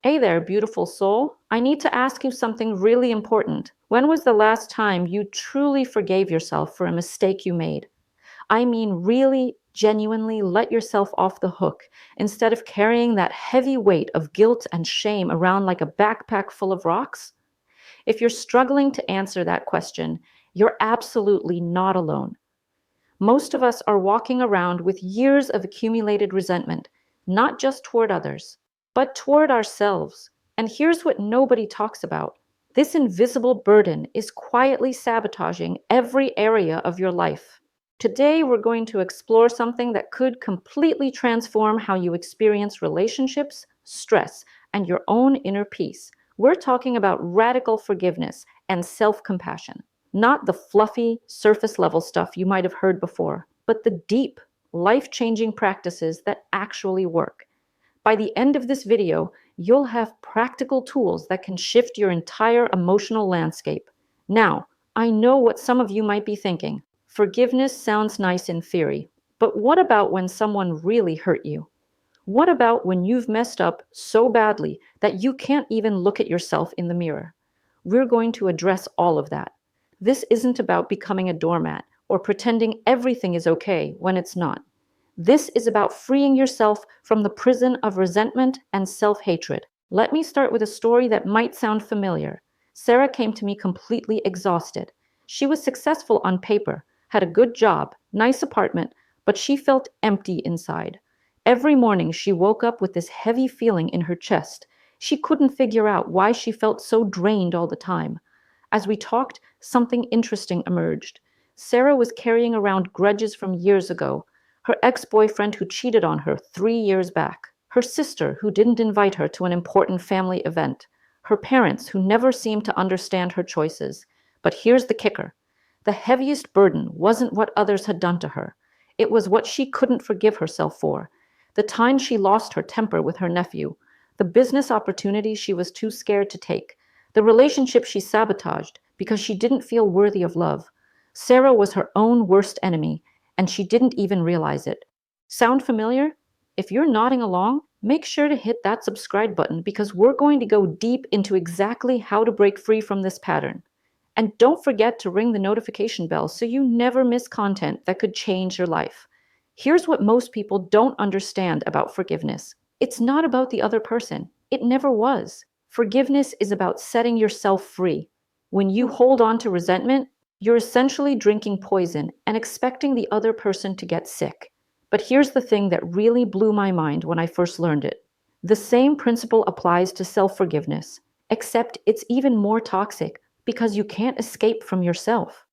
Hey there, beautiful soul. I need to ask you something really important. When was the last time you truly forgave yourself for a mistake you made? I mean, really, genuinely let yourself off the hook instead of carrying that heavy weight of guilt and shame around like a backpack full of rocks? If you're struggling to answer that question, you're absolutely not alone. Most of us are walking around with years of accumulated resentment, not just toward others, but toward ourselves. And here's what nobody talks about: this invisible burden is quietly sabotaging every area of your life. Today, we're going to explore something that could completely transform how you experience relationships, stress, and your own inner peace. We're talking about radical forgiveness and self compassion. Not the fluffy, surface level stuff you might have heard before, but the deep, life changing practices that actually work. By the end of this video, you'll have practical tools that can shift your entire emotional landscape. Now, I know what some of you might be thinking. Forgiveness sounds nice in theory, but what about when someone really hurt you? What about when you've messed up so badly that you can't even look at yourself in the mirror? We're going to address all of that. This isn't about becoming a doormat or pretending everything is okay when it's not. This is about freeing yourself from the prison of resentment and self hatred. Let me start with a story that might sound familiar. Sarah came to me completely exhausted. She was successful on paper, had a good job, nice apartment, but she felt empty inside. Every morning she woke up with this heavy feeling in her chest. She couldn't figure out why she felt so drained all the time. As we talked, something interesting emerged. Sarah was carrying around grudges from years ago: her ex-boyfriend who cheated on her 3 years back, her sister who didn't invite her to an important family event, her parents who never seemed to understand her choices. But here's the kicker: the heaviest burden wasn't what others had done to her. It was what she couldn't forgive herself for. The time she lost her temper with her nephew, the business opportunities she was too scared to take, the relationship she sabotaged because she didn't feel worthy of love. Sarah was her own worst enemy, and she didn't even realize it. Sound familiar? If you're nodding along, make sure to hit that subscribe button because we're going to go deep into exactly how to break free from this pattern. And don't forget to ring the notification bell so you never miss content that could change your life. Here's what most people don't understand about forgiveness: it's not about the other person. It never was. Forgiveness is about setting yourself free. When you hold on to resentment, you're essentially drinking poison and expecting the other person to get sick. But here's the thing that really blew my mind when I first learned it. The same principle applies to self-forgiveness, except it's even more toxic because you can't escape from yourself.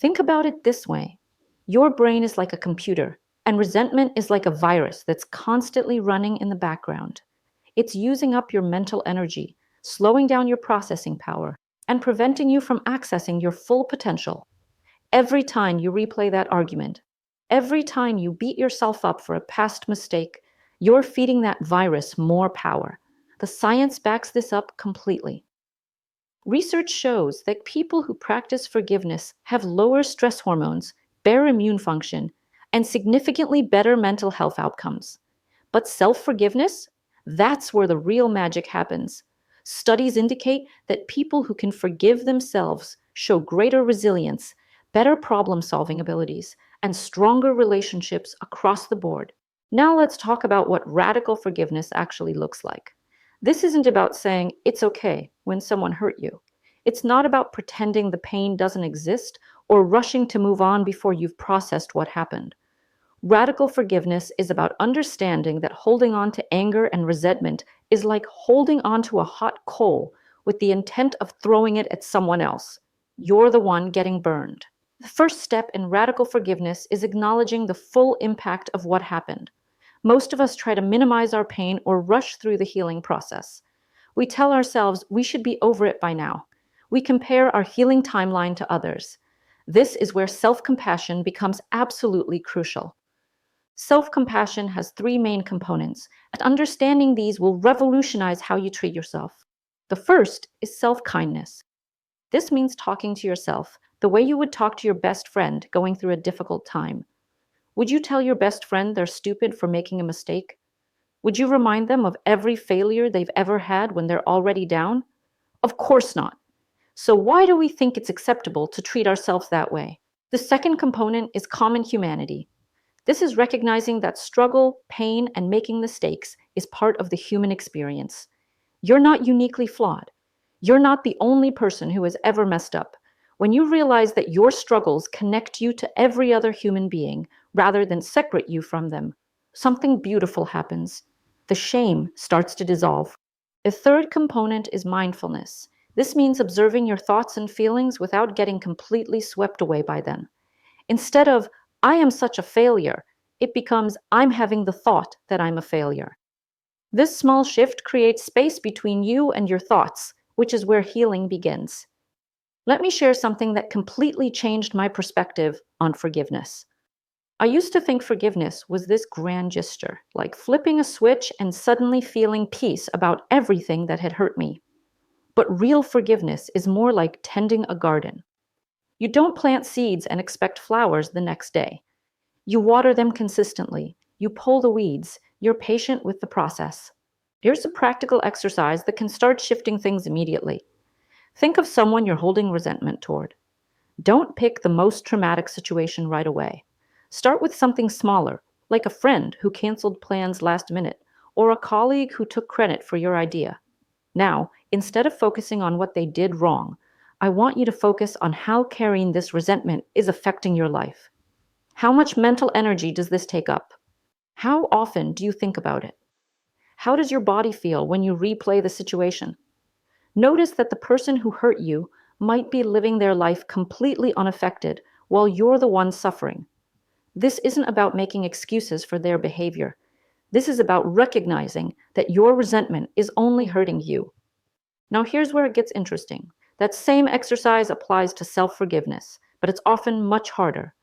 Think about it this way: your brain is like a computer, and resentment is like a virus that's constantly running in the background. It's using up your mental energy, slowing down your processing power, and preventing you from accessing your full potential. Every time you replay that argument, every time you beat yourself up for a past mistake, you're feeding that virus more power. The science backs this up completely. Research shows that people who practice forgiveness have lower stress hormones, better immune function, and significantly better mental health outcomes. But self-forgiveness? That's where the real magic happens. Studies indicate that people who can forgive themselves show greater resilience, better problem-solving abilities, and stronger relationships across the board. Now let's talk about what radical forgiveness actually looks like. This isn't about saying it's okay when someone hurt you. It's not about pretending the pain doesn't exist or rushing to move on before you've processed what happened. Radical forgiveness is about understanding that holding on to anger and resentment is like holding on to a hot coal with the intent of throwing it at someone else. You're the one getting burned. The first step in radical forgiveness is acknowledging the full impact of what happened. Most of us try to minimize our pain or rush through the healing process. We tell ourselves we should be over it by now. We compare our healing timeline to others. This is where self-compassion becomes absolutely crucial. Self-compassion has three main components, and understanding these will revolutionize how you treat yourself. The first is self-kindness. This means talking to yourself the way you would talk to your best friend going through a difficult time. Would you tell your best friend they're stupid for making a mistake? Would you remind them of every failure they've ever had when they're already down? Of course not. So, why do we think it's acceptable to treat ourselves that way? The second component is common humanity. This is recognizing that struggle, pain, and making mistakes is part of the human experience. You're not uniquely flawed. You're not the only person who has ever messed up. When you realize that your struggles connect you to every other human being rather than separate you from them, something beautiful happens. The shame starts to dissolve. A third component is mindfulness. This means observing your thoughts and feelings without getting completely swept away by them. Instead of, I am such a failure, it becomes, I'm having the thought that I'm a failure. This small shift creates space between you and your thoughts, which is where healing begins. Let me share something that completely changed my perspective on forgiveness. I used to think forgiveness was this grand gesture, like flipping a switch and suddenly feeling peace about everything that had hurt me. But real forgiveness is more like tending a garden. You don't plant seeds and expect flowers the next day. You water them consistently. You pull the weeds. You're patient with the process. Here's a practical exercise that can start shifting things immediately. Think of someone you're holding resentment toward. Don't pick the most traumatic situation right away. Start with something smaller, like a friend who canceled plans last minute, or a colleague who took credit for your idea. Now, instead of focusing on what they did wrong, I want you to focus on how carrying this resentment is affecting your life. How much mental energy does this take up? How often do you think about it? How does your body feel when you replay the situation? Notice that the person who hurt you might be living their life completely unaffected while you're the one suffering. This isn't about making excuses for their behavior. This is about recognizing that your resentment is only hurting you. Now, here's where it gets interesting. That same exercise applies to self-forgiveness, but it's often much harder.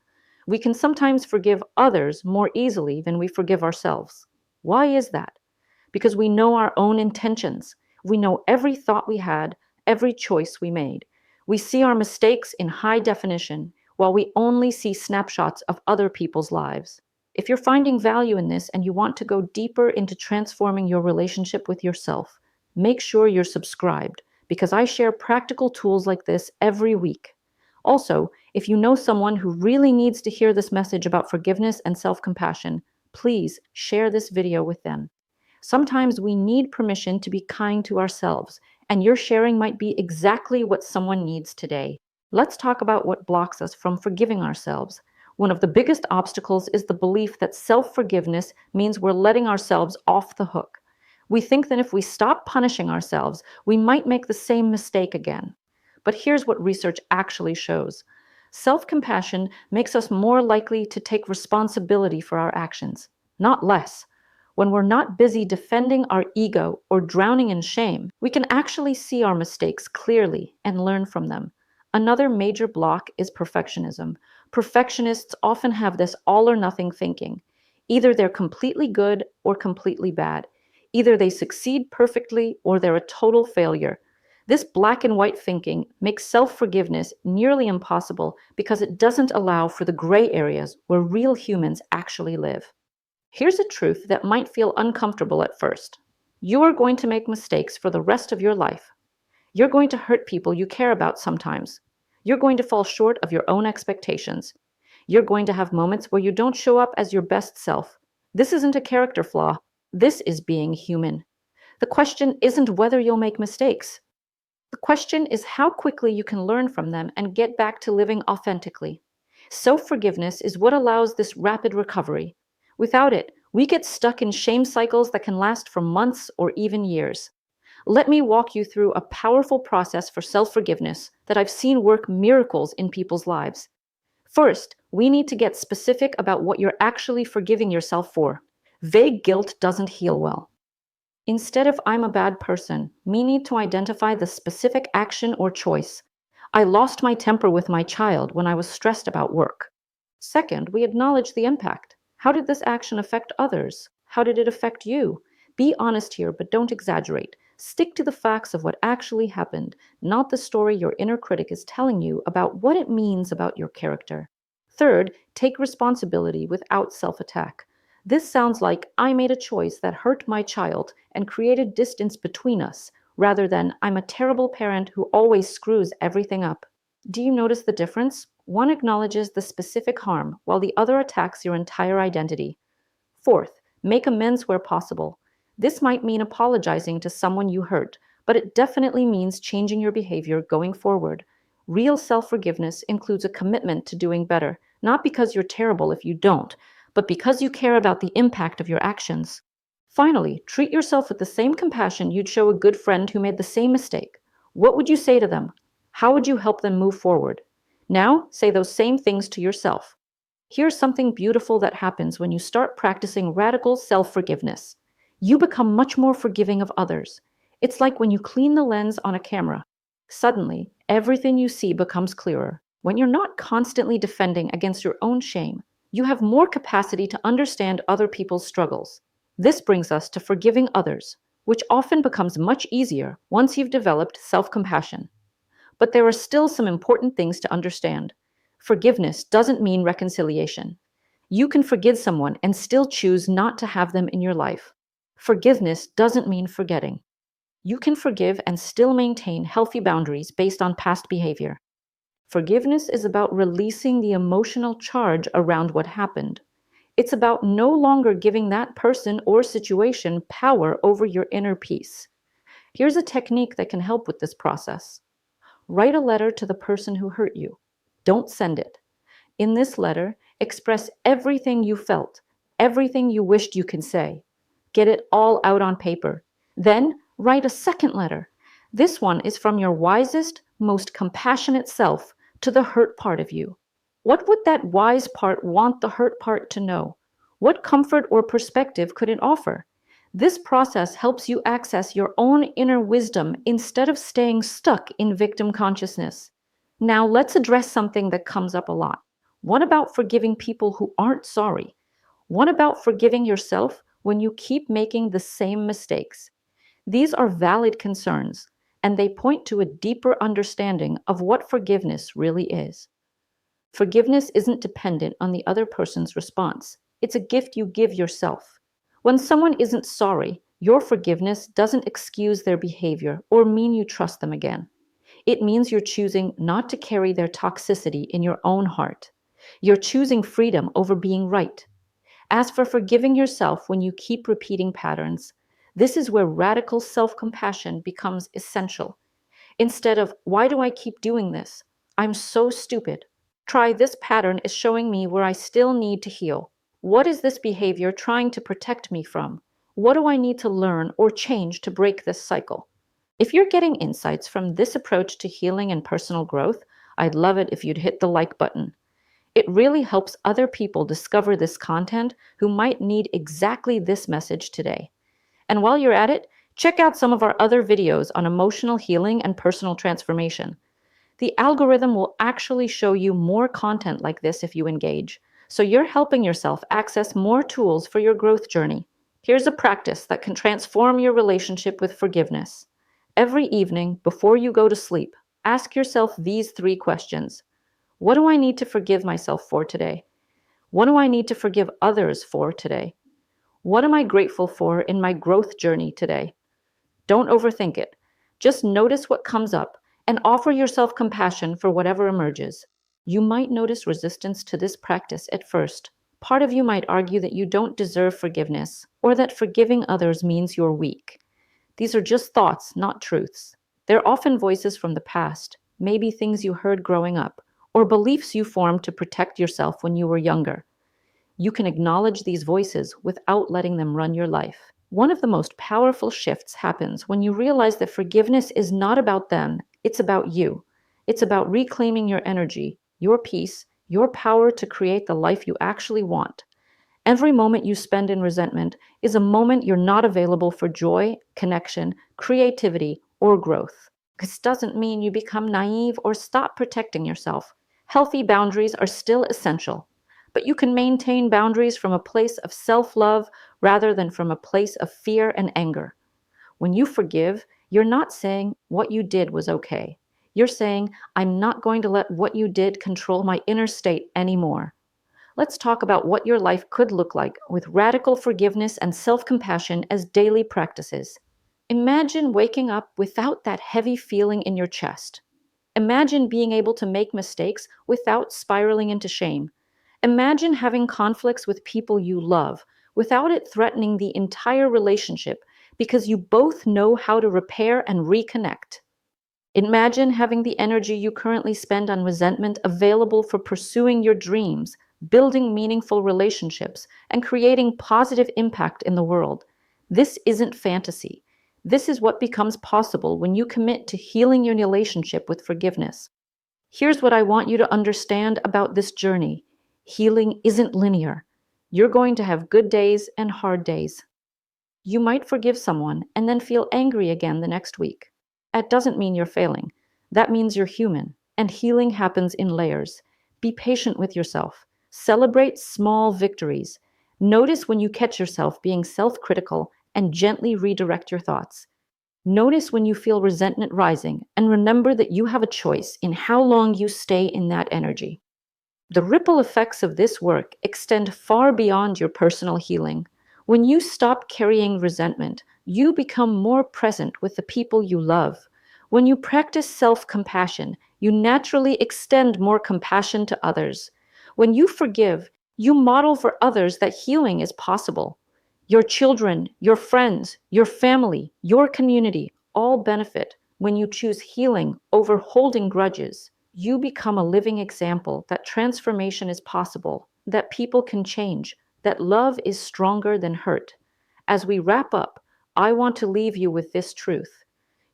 We can sometimes forgive others more easily than we forgive ourselves. Why is that? Because we know our own intentions. We know every thought we had, every choice we made. We see our mistakes in high definition, while we only see snapshots of other people's lives. If you're finding value in this and you want to go deeper into transforming your relationship with yourself, make sure you're subscribed, because I share practical tools like this every week. Also, if you know someone who really needs to hear this message about forgiveness and self-compassion, please share this video with them. Sometimes we need permission to be kind to ourselves, and your sharing might be exactly what someone needs today. Let's talk about what blocks us from forgiving ourselves. One of the biggest obstacles is the belief that self-forgiveness means we're letting ourselves off the hook. We think that if we stop punishing ourselves, we might make the same mistake again. But here's what research actually shows. Self-compassion makes us more likely to take responsibility for our actions, not less. When we're not busy defending our ego or drowning in shame, we can actually see our mistakes clearly and learn from them. Another major block is perfectionism. Perfectionists often have this all or nothing thinking. Either they're completely good or completely bad. Either they succeed perfectly or they're a total failure. This black and white thinking makes self-forgiveness nearly impossible because it doesn't allow for the gray areas where real humans actually live. Here's a truth that might feel uncomfortable at first. You are going to make mistakes for the rest of your life. You're going to hurt people you care about sometimes. You're going to fall short of your own expectations. You're going to have moments where you don't show up as your best self. This isn't a character flaw. This is being human. The question isn't whether you'll make mistakes. The question is how quickly you can learn from them and get back to living authentically. Self-forgiveness is what allows this rapid recovery. Without it, we get stuck in shame cycles that can last for months or even years. Let me walk you through a powerful process for self-forgiveness that I've seen work miracles in people's lives. First, we need to get specific about what you're actually forgiving yourself for. Vague guilt doesn't heal well. Instead of I'm a bad person, we need to identify the specific action or choice. I lost my temper with my child when I was stressed about work. Second, we acknowledge the impact. How did this action affect others? How did it affect you? Be honest here, but don't exaggerate. Stick to the facts of what actually happened, not the story your inner critic is telling you about what it means about your character. Third, take responsibility without self-attack. This sounds like I made a choice that hurt my child and created distance between us, rather than I'm a terrible parent who always screws everything up. Do you notice the difference? One acknowledges the specific harm, while the other attacks your entire identity. Fourth, make amends where possible. This might mean apologizing to someone you hurt, but it definitely means changing your behavior going forward. Real self forgiveness includes a commitment to doing better, not because you're terrible if you don't, but because you care about the impact of your actions. Finally, treat yourself with the same compassion you'd show a good friend who made the same mistake. What would you say to them? How would you help them move forward? Now, say those same things to yourself. Here's something beautiful that happens when you start practicing radical self forgiveness. You become much more forgiving of others. It's like when you clean the lens on a camera. Suddenly, everything you see becomes clearer. When you're not constantly defending against your own shame, you have more capacity to understand other people's struggles. This brings us to forgiving others, which often becomes much easier once you've developed self compassion. But there are still some important things to understand. Forgiveness doesn't mean reconciliation. You can forgive someone and still choose not to have them in your life. Forgiveness doesn't mean forgetting. You can forgive and still maintain healthy boundaries based on past behavior. Forgiveness is about releasing the emotional charge around what happened. It's about no longer giving that person or situation power over your inner peace. Here's a technique that can help with this process. Write a letter to the person who hurt you. Don't send it. In this letter, express everything you felt, everything you wished you could say. Get it all out on paper. Then write a second letter. This one is from your wisest, most compassionate self to the hurt part of you. What would that wise part want the hurt part to know? What comfort or perspective could it offer? This process helps you access your own inner wisdom instead of staying stuck in victim consciousness. Now, let's address something that comes up a lot. What about forgiving people who aren't sorry? What about forgiving yourself when you keep making the same mistakes? These are valid concerns, and they point to a deeper understanding of what forgiveness really is. Forgiveness isn't dependent on the other person's response. It's a gift you give yourself. When someone isn't sorry, your forgiveness doesn't excuse their behavior or mean you trust them again. It means you're choosing not to carry their toxicity in your own heart. You're choosing freedom over being right. As for forgiving yourself when you keep repeating patterns, this is where radical self compassion becomes essential. Instead of, why do I keep doing this? I'm so stupid. Try, this pattern is showing me where I still need to heal. What is this behavior trying to protect me from? What do I need to learn or change to break this cycle? If you're getting insights from this approach to healing and personal growth, I'd love it if you'd hit the like button. It really helps other people discover this content who might need exactly this message today. And while you're at it, check out some of our other videos on emotional healing and personal transformation. The algorithm will actually show you more content like this if you engage, so you're helping yourself access more tools for your growth journey. Here's a practice that can transform your relationship with forgiveness. Every evening, before you go to sleep, ask yourself these 3 questions. What do I need to forgive myself for today? What do I need to forgive others for today? What am I grateful for in my growth journey today? Don't overthink it. Just notice what comes up and offer yourself compassion for whatever emerges. You might notice resistance to this practice at first. Part of you might argue that you don't deserve forgiveness, or that forgiving others means you're weak. These are just thoughts, not truths. They're often voices from the past, maybe things you heard growing up, or beliefs you formed to protect yourself when you were younger. You can acknowledge these voices without letting them run your life. One of the most powerful shifts happens when you realize that forgiveness is not about them, it's about you. It's about reclaiming your energy, your peace, your power to create the life you actually want. Every moment you spend in resentment is a moment you're not available for joy, connection, creativity, or growth. This doesn't mean you become naive or stop protecting yourself. Healthy boundaries are still essential, but you can maintain boundaries from a place of self-love rather than from a place of fear and anger. When you forgive, you're not saying what you did was okay. You're saying, I'm not going to let what you did control my inner state anymore. Let's talk about what your life could look like with radical forgiveness and self compassion as daily practices. Imagine waking up without that heavy feeling in your chest. Imagine being able to make mistakes without spiraling into shame. Imagine having conflicts with people you love without it threatening the entire relationship because you both know how to repair and reconnect. Imagine having the energy you currently spend on resentment available for pursuing your dreams, building meaningful relationships, and creating positive impact in the world. This isn't fantasy. This is what becomes possible when you commit to healing your relationship with forgiveness. Here's what I want you to understand about this journey: healing isn't linear. You're going to have good days and hard days. You might forgive someone and then feel angry again the next week. That doesn't mean you're failing. That means you're human, and healing happens in layers. Be patient with yourself. Celebrate small victories. Notice when you catch yourself being self critical and gently redirect your thoughts. Notice when you feel resentment rising, and remember that you have a choice in how long you stay in that energy. The ripple effects of this work extend far beyond your personal healing. When you stop carrying resentment, you become more present with the people you love. When you practice self compassion, you naturally extend more compassion to others. When you forgive, you model for others that healing is possible. Your children, your friends, your family, your community all benefit when you choose healing over holding grudges. You become a living example that transformation is possible, that people can change, that love is stronger than hurt. As we wrap up, I want to leave you with this truth.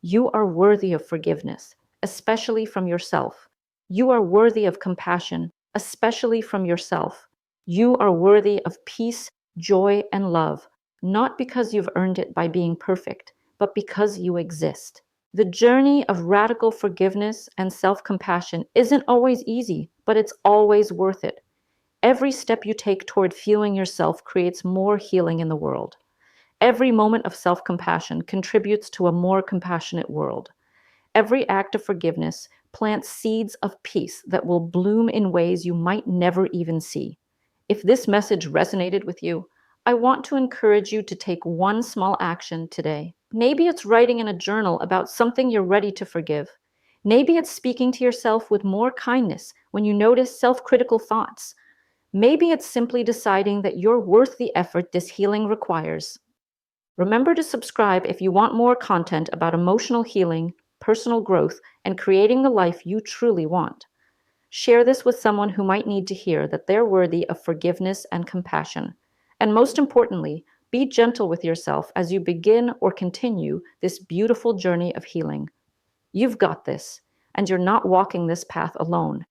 You are worthy of forgiveness, especially from yourself. You are worthy of compassion, especially from yourself. You are worthy of peace, joy, and love, not because you've earned it by being perfect, but because you exist. The journey of radical forgiveness and self compassion isn't always easy, but it's always worth it. Every step you take toward feeling yourself creates more healing in the world. Every moment of self compassion contributes to a more compassionate world. Every act of forgiveness plants seeds of peace that will bloom in ways you might never even see. If this message resonated with you, I want to encourage you to take one small action today. Maybe it's writing in a journal about something you're ready to forgive. Maybe it's speaking to yourself with more kindness when you notice self critical thoughts. Maybe it's simply deciding that you're worth the effort this healing requires. Remember to subscribe if you want more content about emotional healing, personal growth, and creating the life you truly want. Share this with someone who might need to hear that they're worthy of forgiveness and compassion. And most importantly, be gentle with yourself as you begin or continue this beautiful journey of healing. You've got this, and you're not walking this path alone.